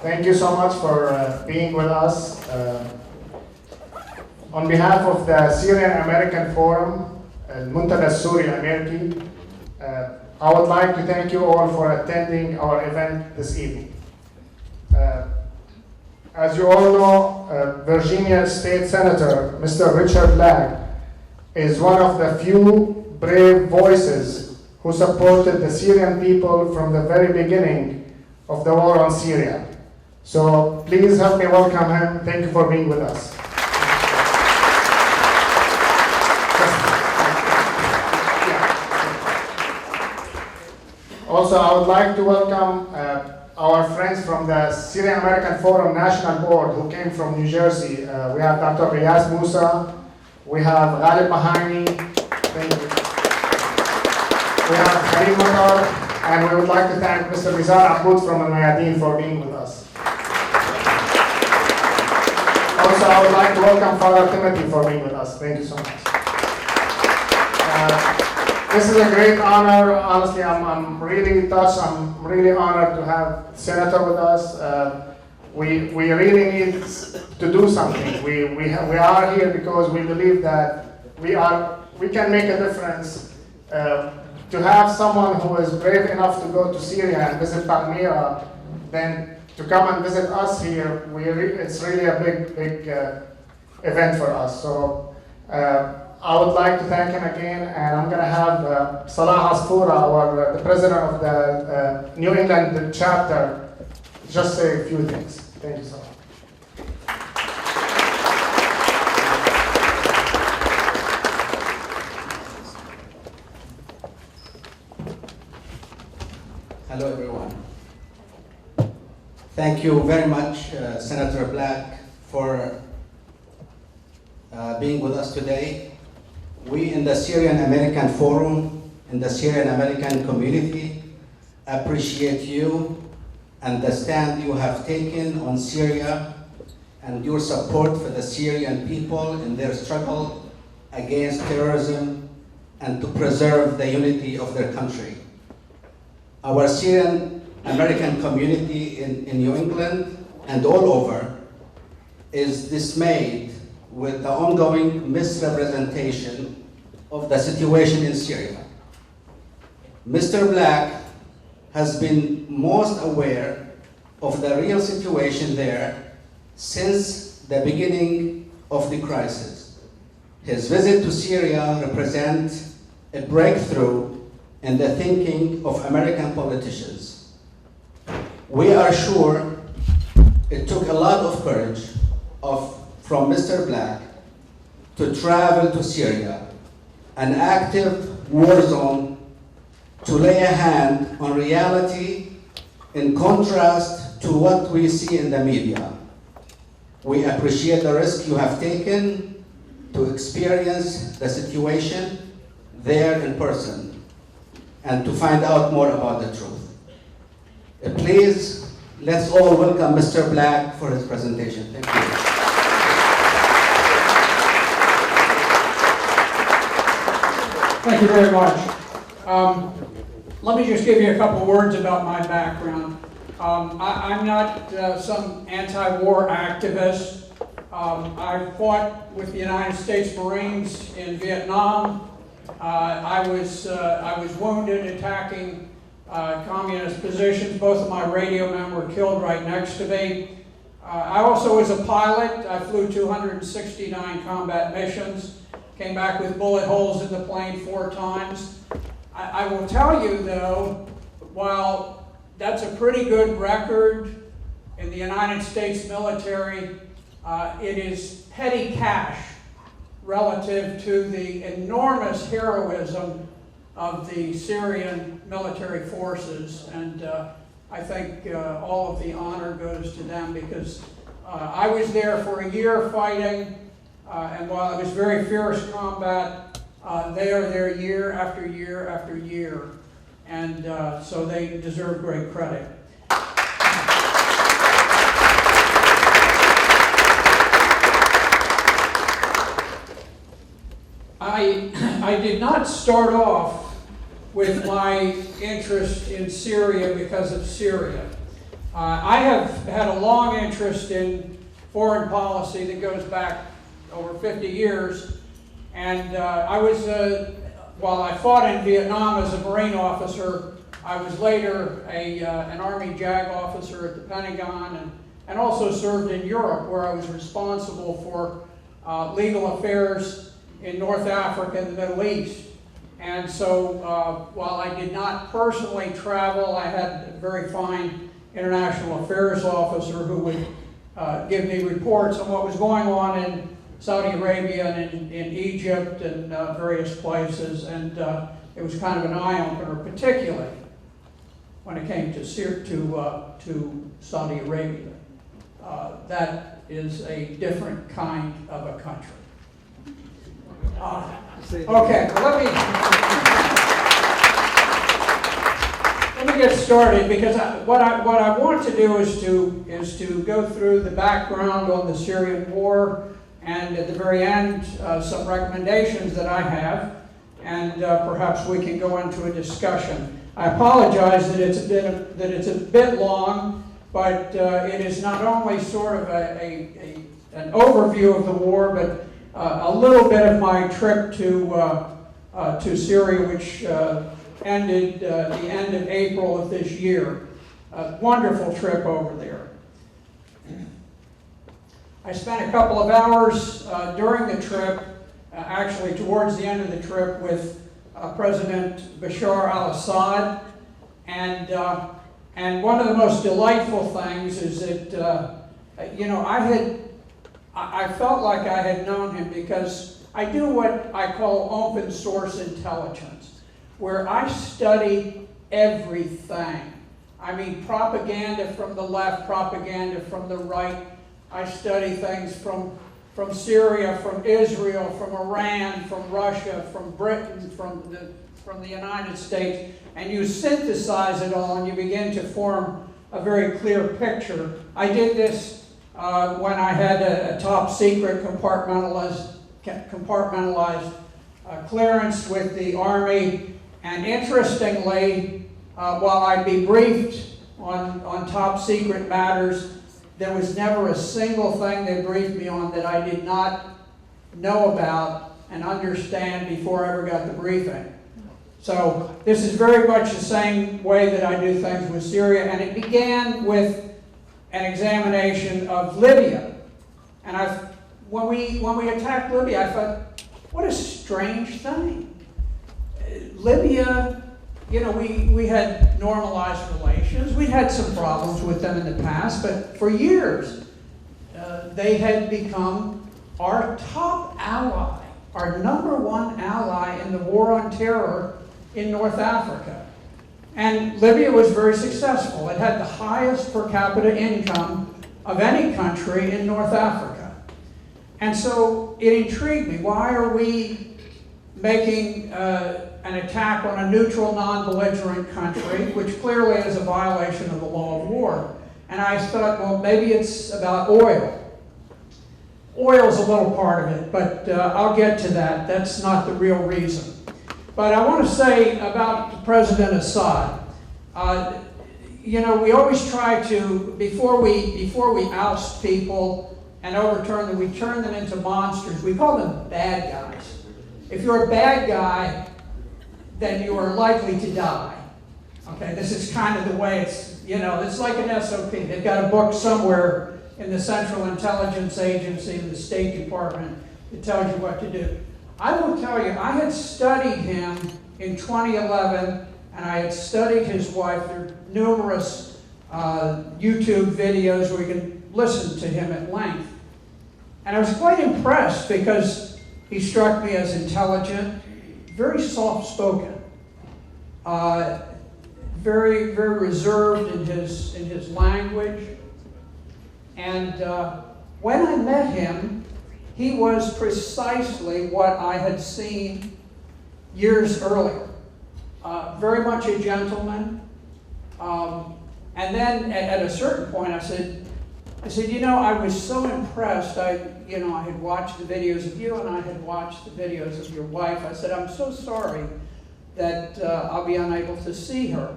Thank you so much for being with us. On behalf of the Syrian American Forum, المنتدى السوري الأمريكي, I would like to thank you all for attending our event this evening. As you all know, Virginia State Senator Mr. Richard Black is one of the few brave voices who supported the Syrian people from the very beginning of the war on Syria. So please help me welcome him. Thank you for being with us. Also, I would like to welcome our friends from the Syrian American Forum National Board who came from New Jersey. We have Dr. Riyaz Musa, we have Ghalib Mahani, thank you. We have Karim Matar, and we would like to thank Mr. Rizal Aboud from Al Mayadeen for being with us. Also, I would like to welcome Father Timothy for being with us. Thank you so much. This is a great honor. Honestly, I'm really touched. I'm really honored to have Senator with us. We really need to do something. We are here because we believe that we can make a difference. To have someone who is brave enough to go to Syria and visit Palmyra, then to come and visit us here, it's really a big event for us. So I would like to thank him again, and I'm going to have Salah Asfoura, the president of the New England chapter, just say a few things. Thank you, Salah. Hello, everyone. Thank you very much, Senator Black, for being with us today. We in the Syrian American Forum, in the Syrian American community, appreciate you and the stand you have taken on Syria and your support for the Syrian people in their struggle against terrorism and to preserve the unity of their country. Our Syrian American community in New England and all over is dismayed with the ongoing misrepresentation of the situation in Syria. Mr. Black has been most aware of the real situation there since the beginning of the crisis. His visit to Syria represents a breakthrough in the thinking of American politicians. We are sure it took a lot of courage from Mr. Black to travel to Syria, an active war zone, to lay a hand on reality in contrast to what we see in the media. We appreciate the risk you have taken to experience the situation there in person and to find out more about the truth. Please, let's all welcome Mr. Black for his presentation. Thank you. Thank you very much. Let me just give you a couple words about my background. I'm not some anti-war activist. I fought with the United States Marines in Vietnam. I was wounded attacking communist positions. Both of my radio men were killed right next to me. I also was a pilot. I flew 269 combat missions. Came back with bullet holes in the plane 4 times. I will tell you though, while that's a pretty good record in the United States military, it is petty cash relative to the enormous heroism of the Syrian military forces. And I think all of the honor goes to them because I was there for a year fighting. And while it was very fierce combat, they are there year after year after year. And so they deserve great credit. I did not start off with my interest in Syria because of Syria. I have had a long interest in foreign policy that goes back over 50 years. And while I fought in Vietnam as a Marine officer, I was later an Army JAG officer at the Pentagon and also served in Europe, where I was responsible for legal affairs in North Africa and the Middle East. And so while I did not personally travel, I had a very fine international affairs officer who would give me reports on what was going on in Saudi Arabia and in Egypt and various places. And it was kind of an eye-opener, particularly when it came to Saudi Arabia. That is a different kind of a country. Okay, let me get started, because what I want to do is to go through the background on the Syrian war, and at the very end some recommendations that I have, and perhaps we can go into a discussion. I apologize that it's a bit long, but it is not only sort of an overview of the war, but a little bit of my trip to Syria, which ended the end of April of this year. A wonderful trip over there. I spent a couple of hours during the trip, actually towards the end of the trip, with President Bashar al-Assad, and one of the most delightful things is that I felt like I had known him, because I do what I call open source intelligence, where I study everything. I mean, propaganda from the left, propaganda from the right. I study things from Syria, from Israel, from Iran, from Russia, from Britain, from the United States, and you synthesize it all and you begin to form a very clear picture. I did this when I had a top secret compartmentalized clearance with the Army, and interestingly, while I'd be briefed on top secret matters, there was never a single thing they briefed me on that I did not know about and understand before I ever got the briefing. So this is very much the same way that I do things with Syria, and it began with an examination of Libya. And when we attacked Libya, I thought, what a strange thing. Libya, we had normalized relations. We'd had some problems with them in the past, but for years, they had become our top ally, our #1 ally in the war on terror in North Africa. And Libya was very successful. It had the highest per capita income of any country in North Africa. And so it intrigued me. Why are we making an attack on a neutral, non-belligerent country, which clearly is a violation of the law of war? And I thought, well, maybe it's about oil. Oil's a little part of it, but I'll get to that. That's not the real reason. But I want to say about President Assad. We always try to, before we oust people and overturn them, we turn them into monsters. We call them bad guys. If you're a bad guy, then you are likely to die. Okay, this is kind of the way it's like an SOP. They've got a book somewhere in the Central Intelligence Agency in the State Department that tells you what to do. I will tell you, I had studied him in 2011, and I had studied his wife. There are numerous YouTube videos where you can listen to him at length. And I was quite impressed, because he struck me as intelligent, very soft-spoken, very, very reserved in his language. And when I met him, he was precisely what I had seen years earlier. Very much a gentleman. And then at a certain point I said, I was so impressed. I had watched the videos of you, and I had watched the videos of your wife. I said, I'm so sorry that I'll be unable to see her.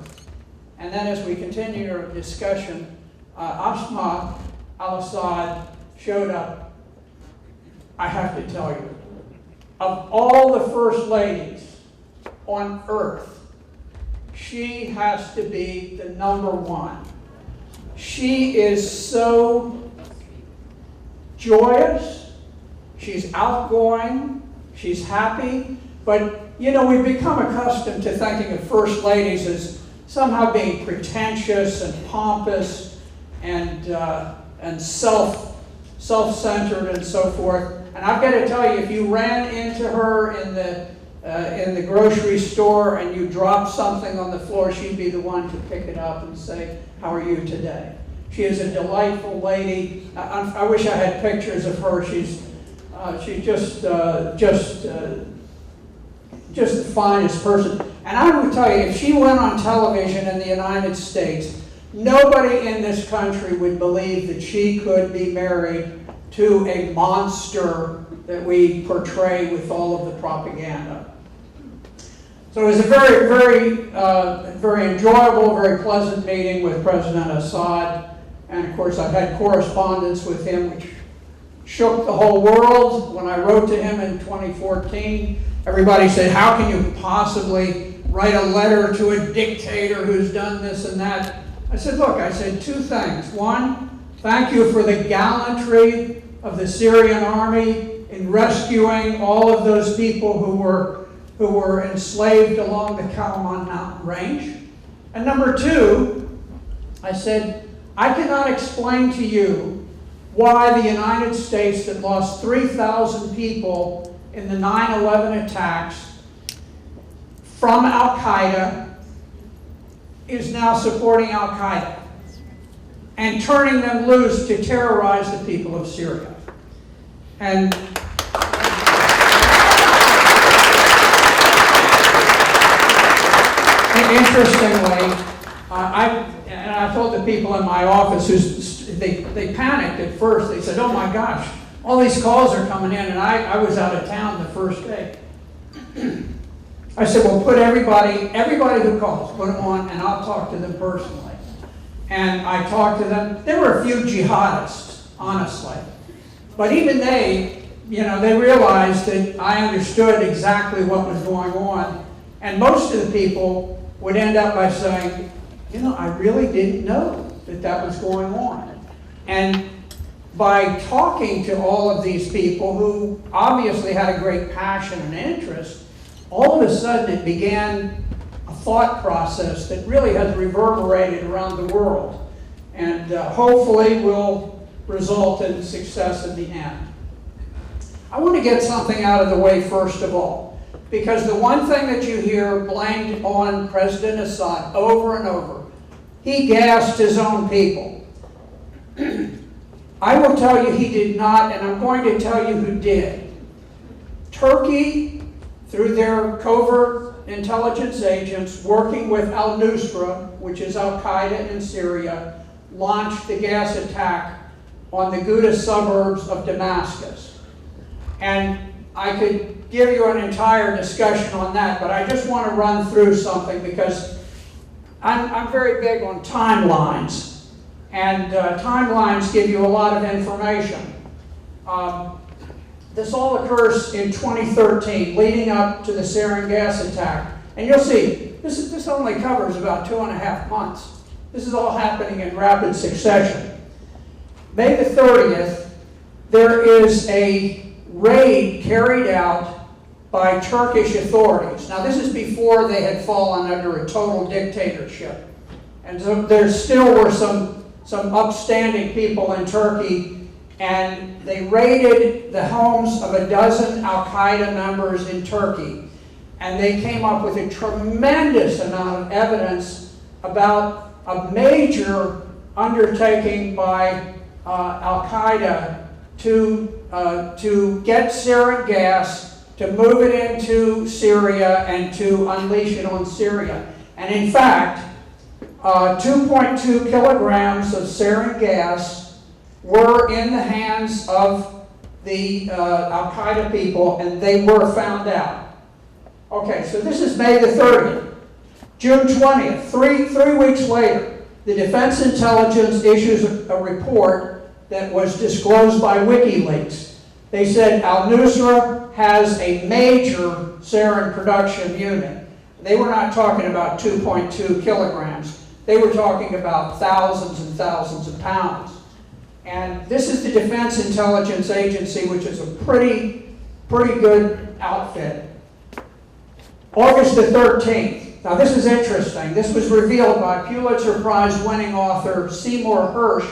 And then as we continued our discussion, Asma al-Assad showed up, I have to tell you, of all the first ladies on earth, she has to be the number one. She is so joyous, she's outgoing, she's happy, but you know, we've become accustomed to thinking of first ladies as somehow being pretentious and pompous and self-centered and so forth. And I've got to tell you, if you ran into her in the grocery store and you dropped something on the floor, she'd be the one to pick it up and say, "How are you today?" She is a delightful lady. I wish I had pictures of her. She's just the finest person. And I would tell you, if she went on television in the United States, nobody in this country would believe that she could be married to a monster that we portray with all of the propaganda. So it was a very, very enjoyable, very pleasant meeting with President Assad. And of course, I've had correspondence with him, which shook the whole world. When I wrote to him in 2014, everybody said, "How can you possibly write a letter to a dictator who's done this and that?" I said, look, I said two things. One, thank you for the gallantry of the Syrian army in rescuing all of those people who were enslaved along the Kalaman mountain range. And number two, I said, I cannot explain to you why the United States, that lost 3,000 people in the 9/11 attacks from Al-Qaeda, is now supporting Al-Qaeda and turning them loose to terrorize the people of Syria. And interestingly, I told the people in my office, they panicked at first. They said, "Oh my gosh, all these calls are coming in," and I was out of town the first day. I said, well, put everybody who calls, put them on, and I'll talk to them personally. And I talked to them. There were a few jihadists, honestly. But even they, they realized that I understood exactly what was going on. And most of the people would end up by saying, I really didn't know that was going on. And by talking to all of these people who obviously had a great passion and interest, all of a sudden it began a thought process that really has reverberated around the world and hopefully will result in success in the end. I want to get something out of the way first of all, because the one thing that you hear blamed on President Assad over and over, he gassed his own people. I will tell you he did not, and I'm going to tell you who did. Turkey, through their covert intelligence agents working with al-Nusra, which is Al-Qaeda in Syria, launched the gas attack on the Ghouta suburbs of Damascus. And I could give you an entire discussion on that, but I just want to run through something because I'm very big on timelines. And timelines give you a lot of information. This all occurs in 2013, leading up to the Syrian gas attack. And you'll see, this only covers about 2.5 months. This is all happening in rapid succession. May the 30th, there is a raid carried out by Turkish authorities. Now this is before they had fallen under a total dictatorship. And so there still were some upstanding people in Turkey, and they raided the homes of a dozen Al-Qaeda members in Turkey. And they came up with a tremendous amount of evidence about a major undertaking by Al-Qaeda to get sarin gas, to move it into Syria, and to unleash it on Syria. And in fact, 2.2 kilograms of sarin gas were in the hands of the Al-Qaeda people, and they were found out. Okay, so this is May the 30th. June 20th, three weeks later, the Defense Intelligence issues a report that was disclosed by WikiLeaks. They said al-Nusra has a major sarin production unit. They were not talking about 2.2 kilograms. They were talking about thousands and thousands of pounds. And this is the Defense Intelligence Agency, which is a pretty good outfit. August the 13th. Now this is interesting. This was revealed by Pulitzer Prize winning author Seymour Hersh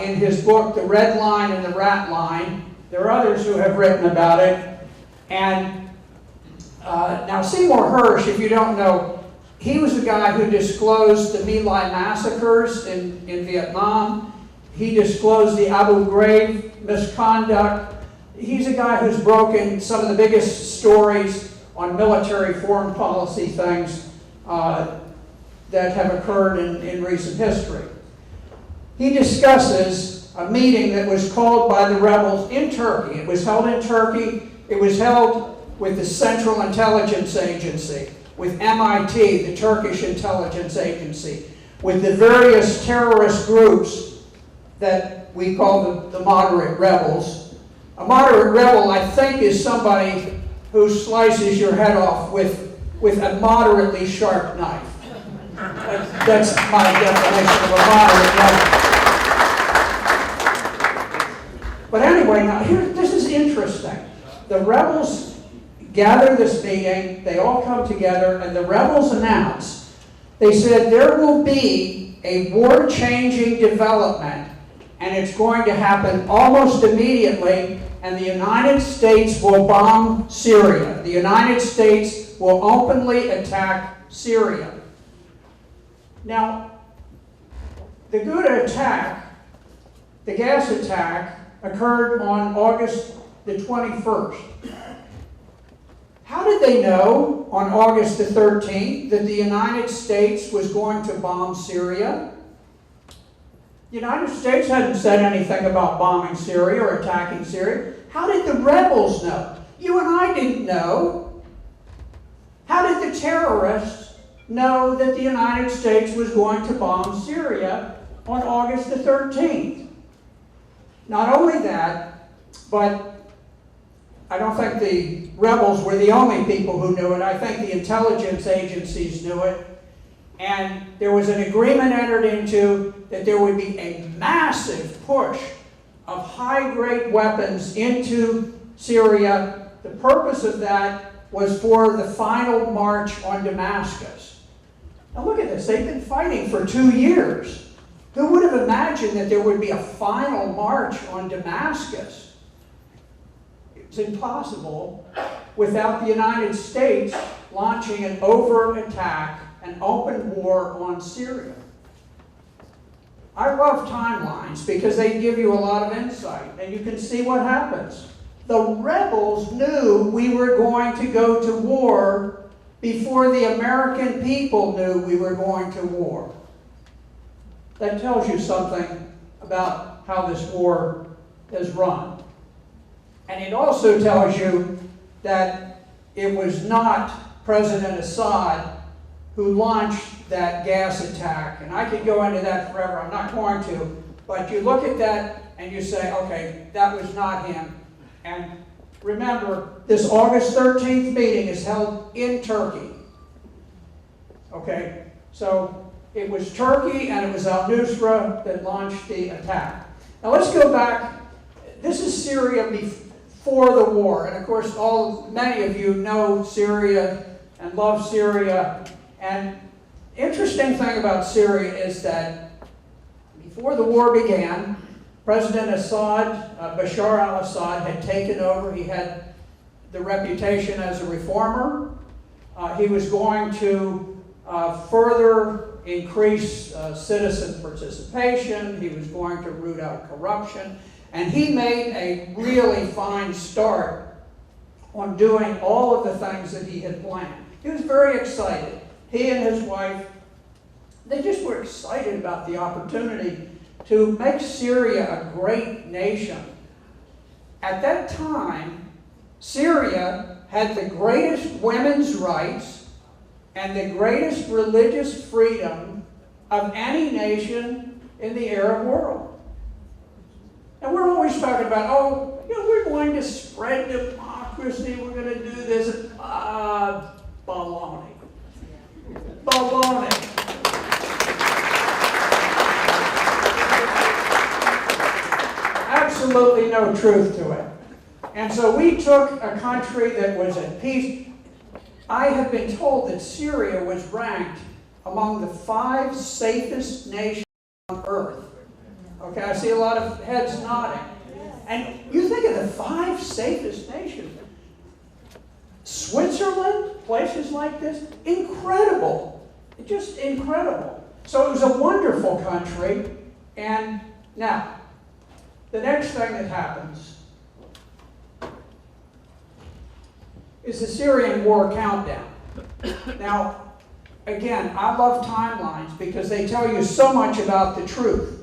in his book, The Red Line and the Rat Line. There are others who have written about it. And now Seymour Hersh, if you don't know, he was the guy who disclosed the My Lai massacres in Vietnam. He disclosed the Abu Ghraib misconduct. He's a guy who's broken some of the biggest stories on military foreign policy things that have occurred in recent history. He discusses a meeting that was called by the rebels in Turkey. It was held in Turkey. It was held with the Central Intelligence Agency, with MIT, the Turkish intelligence agency, with the various terrorist groups that we call the moderate rebels. A moderate rebel, I think, is somebody who slices your head off with a moderately sharp knife. That's my definition of a moderate rebel. But anyway, now this is interesting. The rebels gather this meeting, they all come together, and the rebels announce, they said there will be a war-changing development, and it's going to happen almost immediately, and the United States will bomb Syria. The United States will openly attack Syria. Now, the Ghouta attack, the gas attack, occurred on August the 21st. How did they know on August the 13th that the United States was going to bomb Syria? The United States hadn't said anything about bombing Syria or attacking Syria. How did the rebels know? You and I didn't know. How did the terrorists know that the United States was going to bomb Syria on August the 13th? Not only that, but I don't think the rebels were the only people who knew it. I think the intelligence agencies knew it. And there was an agreement entered into that there would be a massive push of high-grade weapons into Syria. The purpose of that was for the final march on Damascus. Now look at this. They've been fighting for 2 years. Who would have imagined that there would be a final march on Damascus? It's impossible without the United States launching an overt attack, an open war on Syria. I love timelines because they give you a lot of insight, and you can see what happens. The rebels knew we were going to go to war before the American people knew we were going to war. That tells you something about how this war is run. And it also tells you that it was not President Assad who launched that gas attack. And I could go into that forever. I'm not going to. But you look at that and you say, okay, that was not him. And remember, this August 13th meeting is held in Turkey. Okay, so it was Turkey and it was al-Nusra that launched the attack. Now let's go back. This is Syria before the war. And of course, many of you know Syria and love Syria. And interesting thing about Syria is that before the war began, President Assad, Bashar al-Assad, had taken over. He had the reputation as a reformer. He was going to further increase citizen participation. He was going to root out corruption. And he made a really fine start on doing all of the things that he had planned. He was very excited. He and his wife, they just were excited about the opportunity to make Syria a great nation. At that time, Syria had the greatest women's rights and the greatest religious freedom of any nation in the Arab world. And we're always talking about, oh, you know, we're going to spread democracy, we're going to do this. Baloney. Baloney. Absolutely no truth to it. And so we took a country that was at peace. I have been told that Syria was ranked among the 5 safest nations on earth. Okay, I see a lot of heads nodding. And you think of the 5 safest nations. Switzerland, places like this, incredible. Just incredible. So it was a wonderful country. And now, the next thing that happens is the Syrian war countdown. Now, again, I love timelines because they tell you so much about the truth.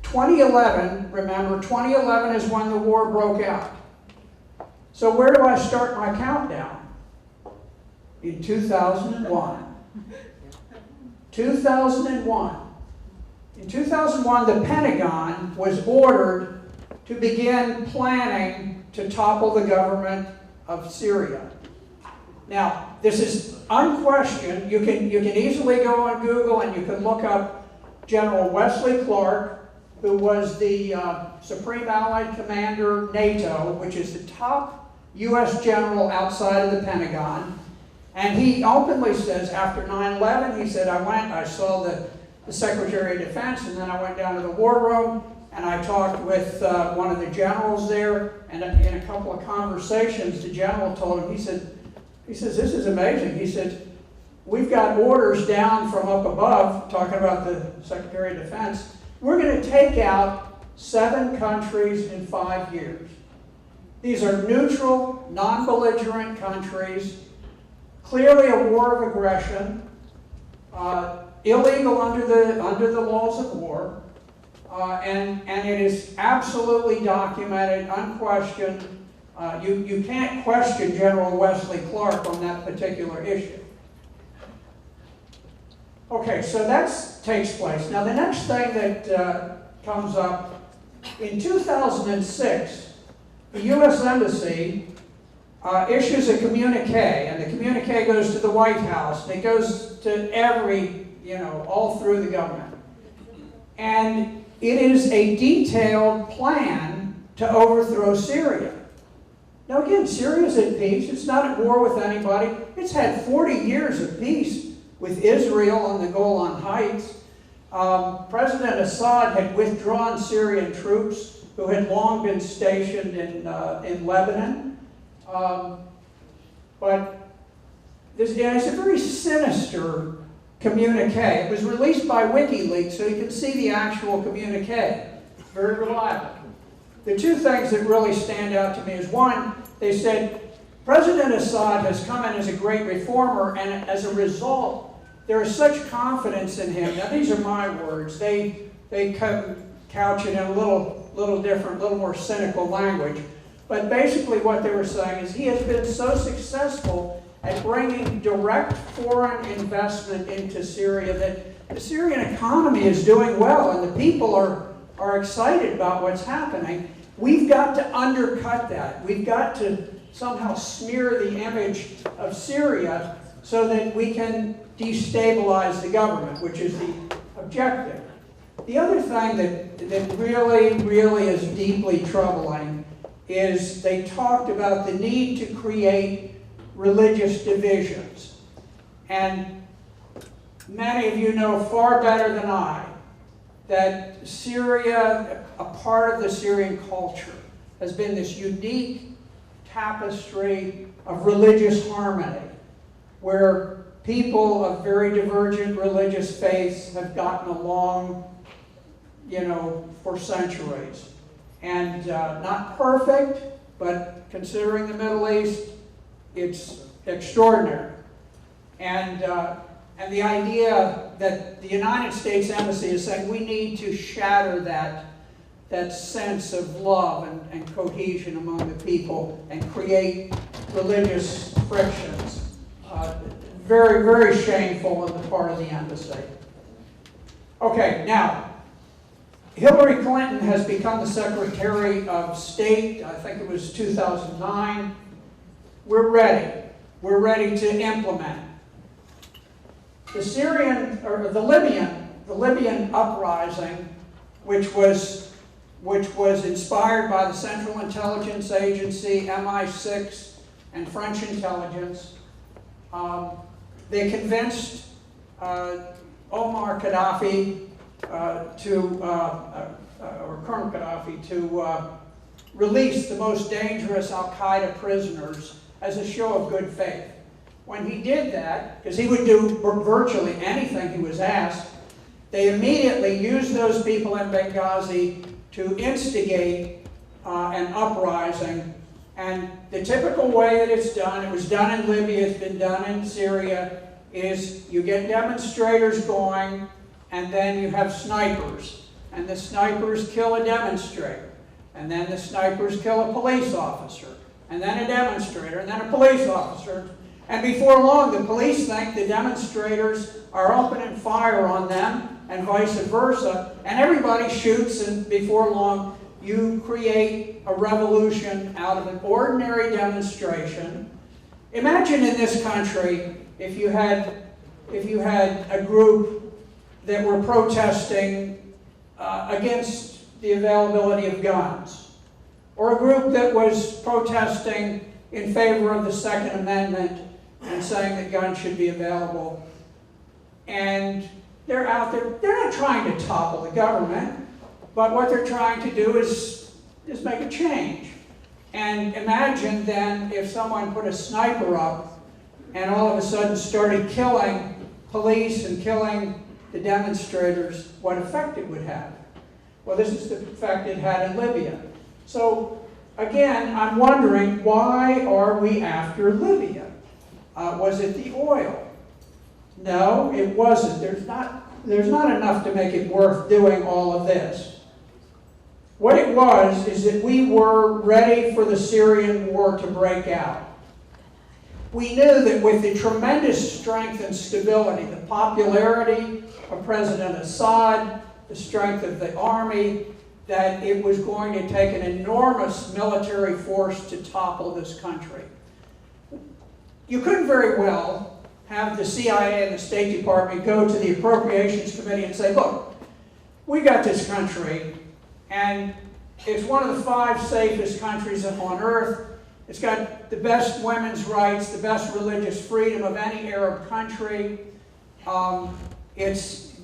2011, remember, 2011 is when the war broke out. So where do I start my countdown? In 2001. 2001. In 2001, the Pentagon was ordered to begin planning to topple the government of Syria. Now, this is unquestioned. You can easily go on Google and you can look up General Wesley Clark, who was the Supreme Allied Commander, NATO, which is the top U.S. general outside of the Pentagon. And he openly says, after 9/11, he said, I saw the Secretary of Defense, and then I went down to the war room, and I talked with one of the generals there, and in a couple of conversations, the general told him, he says, this is amazing. He said, we've got orders down from up above, talking about the Secretary of Defense, we're going to take out 7 countries in 5 years. These are neutral, non-belligerent countries, clearly a war of aggression, illegal under the laws of war, and it is absolutely documented, unquestioned. You can't question General Wesley Clark on that particular issue. Okay, so that takes place. Now the next thing that comes up, in 2006, the U.S. Embassy issues a communique, and the communique goes to the White House, and it goes to all through the government. And it is a detailed plan to overthrow Syria. Now again, Syria's at peace. It's not at war with anybody. It's had 40 years of peace with Israel on the Golan Heights. President Assad had withdrawn Syrian troops who had long been stationed in Lebanon. But it's a very sinister communique. It was released by WikiLeaks, so you can see the actual communique. Very reliable. The 2 things that really stand out to me is, one, they said, President Assad has come in as a great reformer, and as a result, there is such confidence in him. Now, these are my words. They couch it in a little different, little more cynical language. But basically what they were saying is he has been so successful at bringing direct foreign investment into Syria that the Syrian economy is doing well and the people are excited about what's happening. We've got to undercut that. We've got to somehow smear the image of Syria so that we can destabilize the government, which is the objective. The other thing that really is deeply troubling is they talked about the need to create religious divisions. And many of you know far better than I that Syria, a part of the Syrian culture, has been this unique tapestry of religious harmony, where people of very divergent religious faiths have gotten along, for centuries. And not perfect, but considering the Middle East, it's extraordinary. And the idea that the United States Embassy is saying we need to shatter that sense of love and cohesion among the people and create religious frictions. very, very shameful on the part of the embassy. Okay, now, Hillary Clinton has become the Secretary of State. I think it was 2009. We're ready. We're ready to implement. The Syrian, or the Libyan uprising, which was inspired by the Central Intelligence Agency, MI6, and French intelligence. They convinced Omar Gaddafi or Colonel Gaddafi to release the most dangerous Al-Qaeda prisoners as a show of good faith. When he did that, because he would do virtually anything he was asked, they immediately used those people in Benghazi to instigate an uprising. And the typical way that it's done, it was done in Libya, it's been done in Syria, is you get demonstrators going, and then you have snipers. And the snipers kill a demonstrator. And then the snipers kill a police officer. And then a demonstrator, and then a police officer. And before long, the police think the demonstrators are opening fire on them, and vice versa. And everybody shoots, and before long, you create a revolution out of an ordinary demonstration. Imagine in this country if you had a group that were protesting against the availability of guns, or a group that was protesting in favor of the Second Amendment and saying that guns should be available. And they're out there, they're not trying to topple the government, but what they're trying to do is make a change. And imagine then if someone put a sniper up and all of a sudden started killing police and killing the demonstrators, what effect it would have. Well, this is the effect it had in Libya. So again, I'm wondering, why are we after Libya? Was it the oil? No, it wasn't. There's not enough to make it worth doing all of this. What it was is that we were ready for the Syrian war to break out. We knew that with the tremendous strength and stability, the popularity of President Assad, the strength of the army, that it was going to take an enormous military force to topple this country. You couldn't very well have the CIA and the State Department go to the Appropriations Committee and say, look, we got this country, and it's one of the 5 safest countries on earth. It's got the best women's rights, the best religious freedom of any Arab country. It's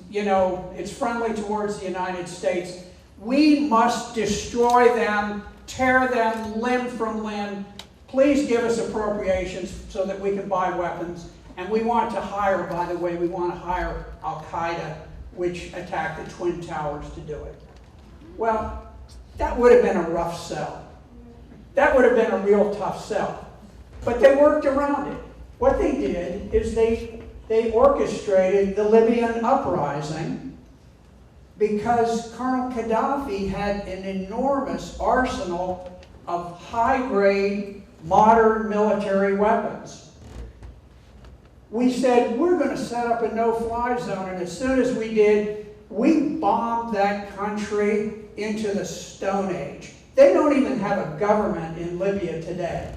friendly towards the United States. We must destroy them, tear them limb from limb. Please give us appropriations so that we can buy weapons. And we want to hire, by the way, we want to hire Al-Qaeda, which attacked the Twin Towers, to do it. Well, that would have been a rough sell. That would have been a real tough sell. But they worked around it. What they did is they orchestrated the Libyan uprising because Colonel Gaddafi had an enormous arsenal of high-grade, modern military weapons. We said, we're going to set up a no-fly zone, and as soon as we did, we bombed that country into the Stone Age. They don't even have a government in Libya today.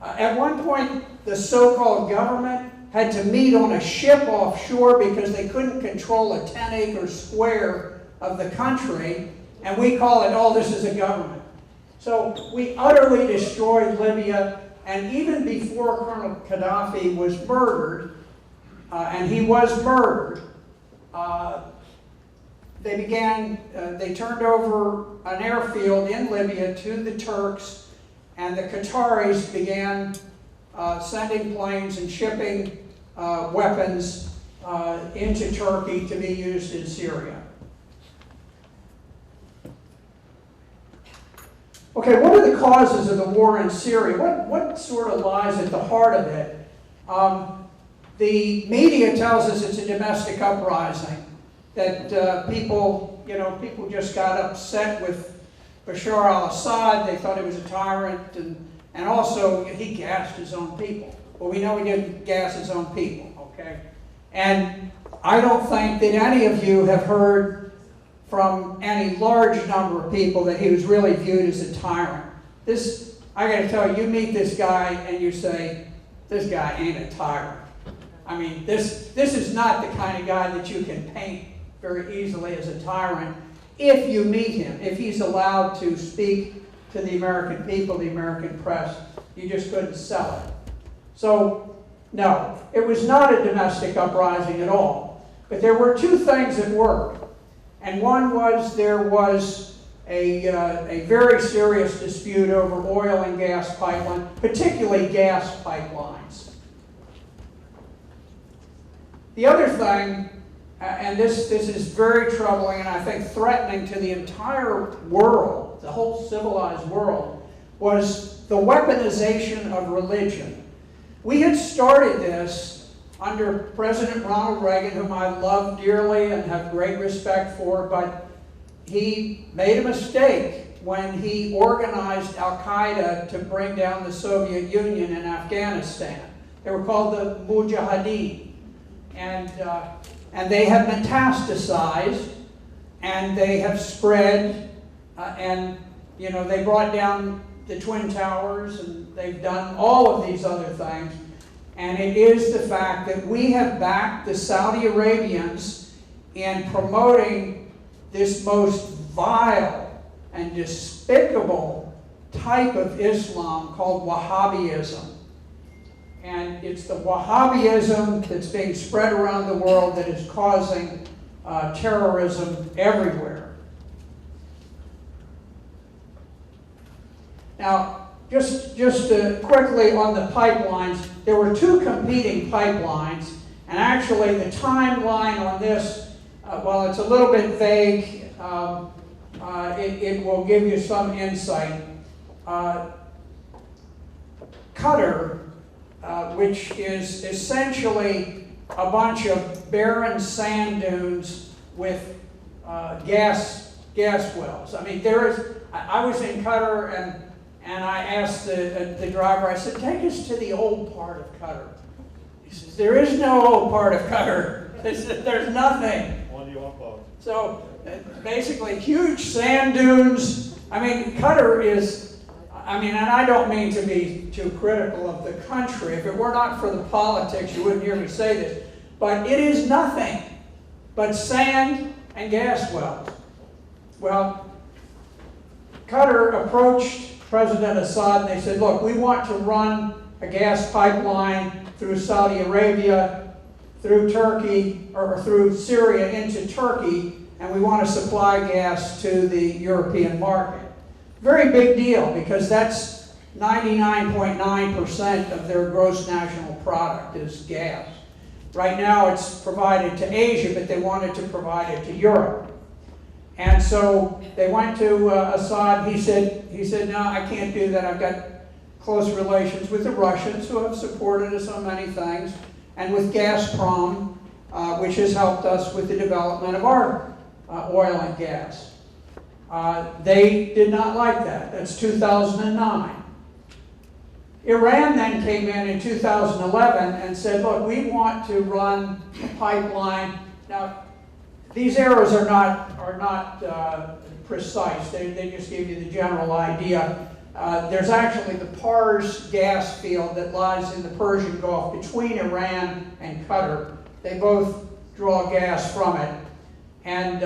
At one point, the so-called government had to meet on a ship offshore because they couldn't control a 10-acre square of the country, and we call it, oh, this is a government. So we utterly destroyed Libya, and even before Colonel Gaddafi was murdered, and he was murdered, they turned over an airfield in Libya to the Turks, and the Qataris began sending planes and shipping weapons into Turkey to be used in Syria. Okay, what are the causes of the war in Syria? What sort of lies at the heart of it? The media tells us it's a domestic uprising, that people just got upset with Bashar al-Assad. They thought he was a tyrant, and also he gassed his own people. Well, we know he didn't gas his own people, Okay? And I don't think that any of you have heard from any large number of people that he was really viewed as a tyrant. This, I got to tell you, you meet this guy and you say, this guy ain't a tyrant. I mean, this is not the kind of guy that you can paint very easily as a tyrant if you meet him, if he's allowed to speak to the American people, the American press. You just couldn't sell it. So, no, it was not a domestic uprising at all. But there were two things that worked. And one was there was a very serious dispute over oil and gas pipelines, particularly gas pipelines. The other thing, and this is very troubling and I think threatening to the entire world, the whole civilized world, was the weaponization of religion. We had started this under President Ronald Reagan, whom I love dearly and have great respect for, but he made a mistake when he organized Al-Qaeda to bring down the Soviet Union in Afghanistan. They were called the Mujahideen. And they have metastasized, and they have spread, and you know, they brought down the Twin Towers, and they've done all of these other things. And it is the fact that we have backed the Saudi Arabians in promoting this most vile and despicable type of Islam called Wahhabism. And it's the Wahhabism that's being spread around the world that is causing terrorism everywhere. Now, just quickly on the pipelines, there were two competing pipelines, and actually the timeline on this, while it's a little bit vague, it will give you some insight. Qatar, which is essentially a bunch of barren sand dunes with gas wells. I mean, I was in Qatar and I asked the driver, I said, take us to the old part of Qatar. He says, there is no old part of Qatar. There's nothing. So basically huge sand dunes. I mean, Qatar is, I mean, and I don't mean to be too critical of the country. If it were not for the politics, you wouldn't hear me say this. But it is nothing but sand and gas wells. Well, Qatar approached President Assad and they said, look, we want to run a gas pipeline through Saudi Arabia, through Turkey, or through Syria into Turkey, and we want to supply gas to the European market. Very big deal, because that's 99.9% of their gross national product is gas. Right now it's provided to Asia, but they wanted to provide it to Europe. And so they went to Assad. He said, no, I can't do that. I've got close relations with the Russians, who have supported us on many things, and with Gazprom, which has helped us with the development of our oil and gas. They did not like that. That's 2009. Iran then came in 2011 and said, look, we want to run a pipeline. Now, these arrows are not precise. They just give you the general idea. There's actually the Pars gas field that lies in the Persian Gulf between Iran and Qatar. They both draw gas from it. And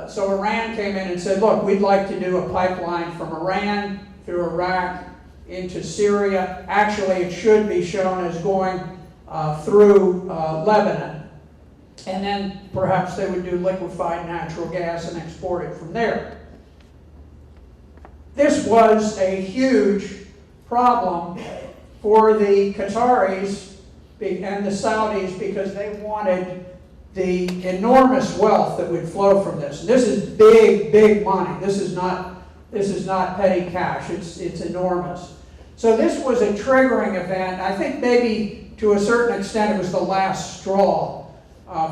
so Iran came in and said, look, we'd like to do a pipeline from Iran through Iraq into Syria. Actually, it should be shown as going through Lebanon. And then perhaps they would do liquefied natural gas and export it from there. This was a huge problem for the Qataris and the Saudis, because they wanted the enormous wealth that would flow from this. And this is big, big money. This is not petty cash. It's enormous. So this was a triggering event. I think maybe to a certain extent it was the last straw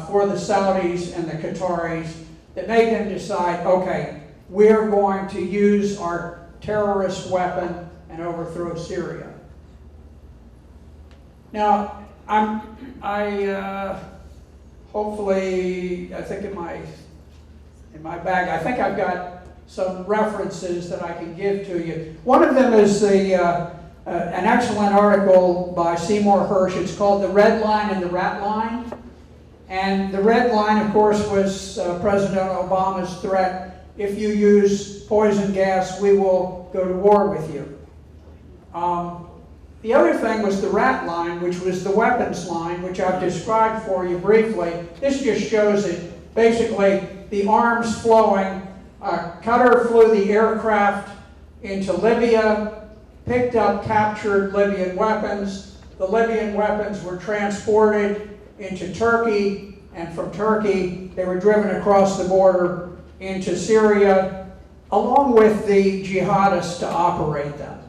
for the Saudis and the Qataris that made them decide, okay, we're going to use our terrorist weapon and overthrow Syria. Now, hopefully, I think in my bag, I think I've got some references that I can give to you. One of them is an excellent article by Seymour Hersh. It's called The Red Line and the Rat Line. And the red line, of course, was President Obama's threat: if you use poison gas, we will go to war with you. The other thing was the rat line, which was the weapons line, which I've described for you briefly. This just shows it. Basically, the arms flowing. Qatar flew the aircraft into Libya, picked up captured Libyan weapons. The Libyan weapons were transported into Turkey, and from Turkey they were driven across the border into Syria, along with the jihadists to operate them.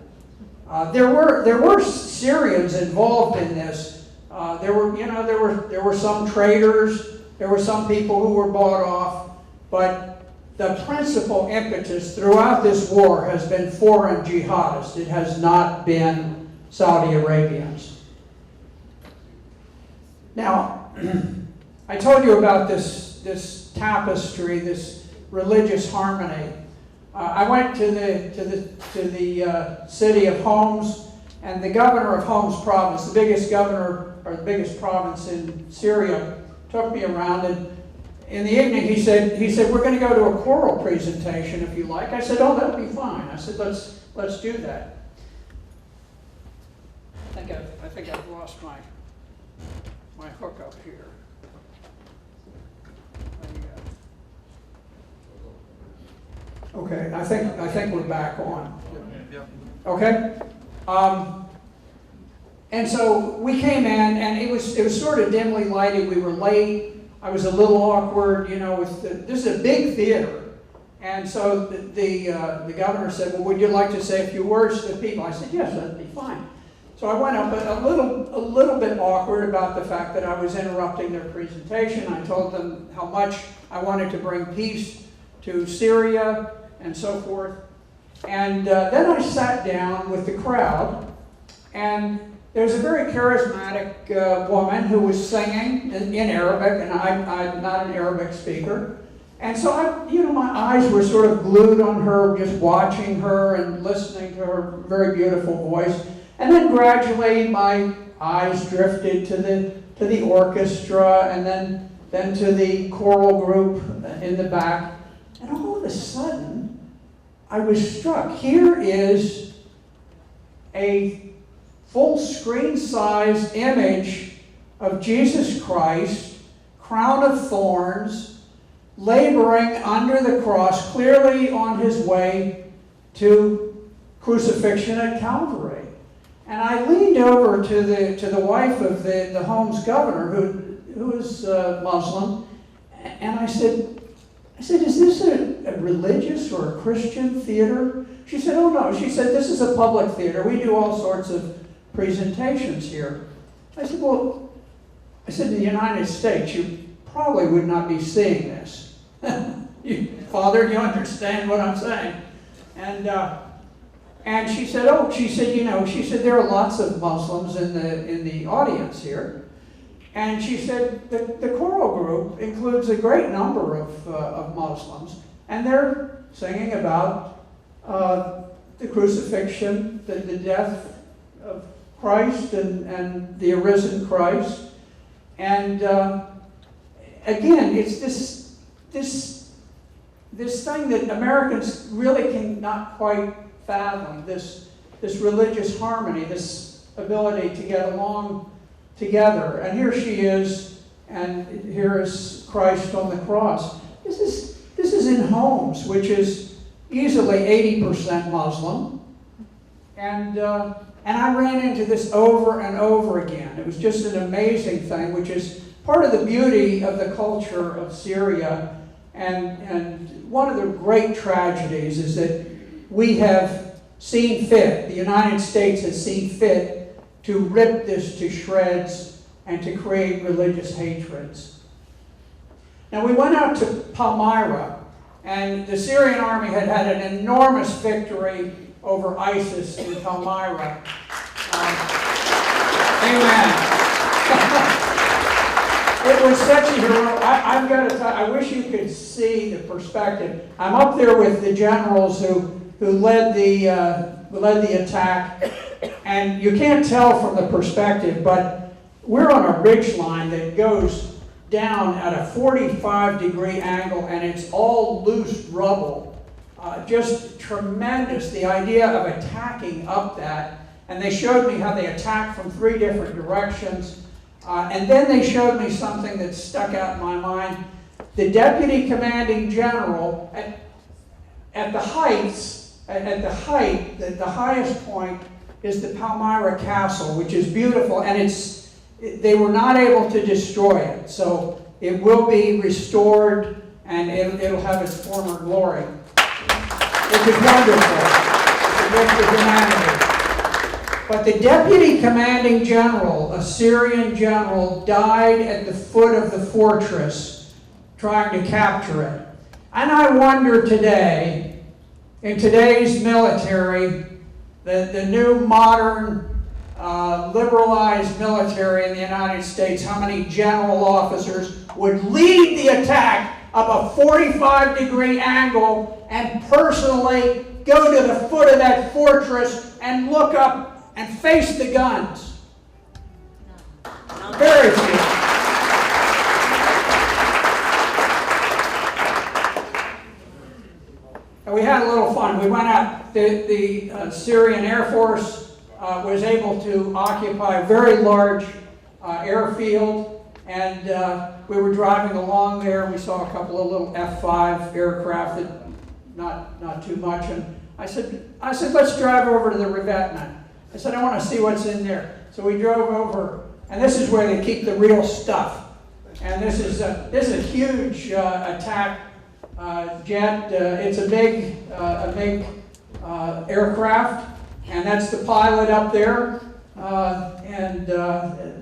There were Syrians involved in this. There were some traitors. There were some people who were bought off, but the principal impetus throughout this war has been foreign jihadists. It has not been Saudi Arabians. Now, I told you about this tapestry, this religious harmony. I went to the city of Homs, and the governor of Homs province, the biggest governor or the biggest province in Syria, took me around, and in the evening he said we're going to go to a choral presentation if you like. I said, oh, that'll be fine. I said, let's do that. I think I've lost my hook up here. Okay, I think we're back on. Okay, and so we came in, and it was sort of dimly lighted. We were late. I was a little awkward, this is a big theater, and so the governor said, well, would you like to say a few words to the people? I said, yes, that'd be fine. So I went up a little bit awkward about the fact that I was interrupting their presentation. I told them how much I wanted to bring peace to Syria and so forth. And then I sat down with the crowd, and there's a very charismatic woman who was singing in Arabic, and I'm not an Arabic speaker. And so my eyes were sort of glued on her, just watching her and listening to her very beautiful voice. And then gradually my eyes drifted to the orchestra, and then to the choral group in the back. And all of a sudden, I was struck. Here is a full screen size image of Jesus Christ, crown of thorns, laboring under the cross, clearly on his way to crucifixion at Calvary. And I leaned over to the wife of the Homs governor, who is Muslim, and I said, is this a religious or a Christian theater? She said, oh no. She said, this is a public theater. We do all sorts of presentations here. I said, in the United States, you probably would not be seeing this. Father, you understand what I'm saying? And she said, there are lots of Muslims in the audience here. And she said, the choral group includes a great number of Muslims, and they're singing about the crucifixion, the death of Christ and the arisen Christ. And again, it's this thing that Americans really cannot quite fathom, this religious harmony, this ability to get along together. And here she is, and here is Christ on the cross. This is in Homs, which is easily 80% Muslim. And I ran into this over and over again. It was just an amazing thing, which is part of the beauty of the culture of Syria. And one of the great tragedies is that we have seen fit, the United States has seen fit, to rip this to shreds and to create religious hatreds. Now, we went out to Palmyra, and the Syrian army had an enormous victory over ISIS in Palmyra. Amen. It was such a hero. I've got to tell you, I wish you could see the perspective. I'm up there with the generals who led the attack, and you can't tell from the perspective, but we're on a ridge line that goes down at a 45-degree angle, and it's all loose rubble. Just tremendous, the idea of attacking up that. And they showed me how they attacked from 3 different directions. And then they showed me something that stuck out in my mind. The deputy commanding general, at the heights, the highest point is the Palmyra Castle, which is beautiful, and they were not able to destroy it. So it will be restored, and it'll have its former glory, which is wonderful. It's a gift of humanity. But the deputy commanding general, a Syrian general, died at the foot of the fortress trying to capture it. And I wonder today, in today's military, the new modern liberalized military in the United States, how many general officers would lead the attack up a 45-degree angle and personally go to the foot of that fortress and look up and face the guns? Very few. And we had a little fun. We went out. The Syrian Air Force was able to occupy a very large airfield, and we were driving along there. We saw a couple of little F-5 aircraft, that not too much. And I said, let's drive over to the revetment. I said, I want to see what's in there. So we drove over, and this is where they keep the real stuff. And this is a huge attack jet. It's a big aircraft, and that's the pilot up there, and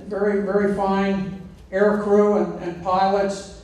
very, very fine air crew and pilots.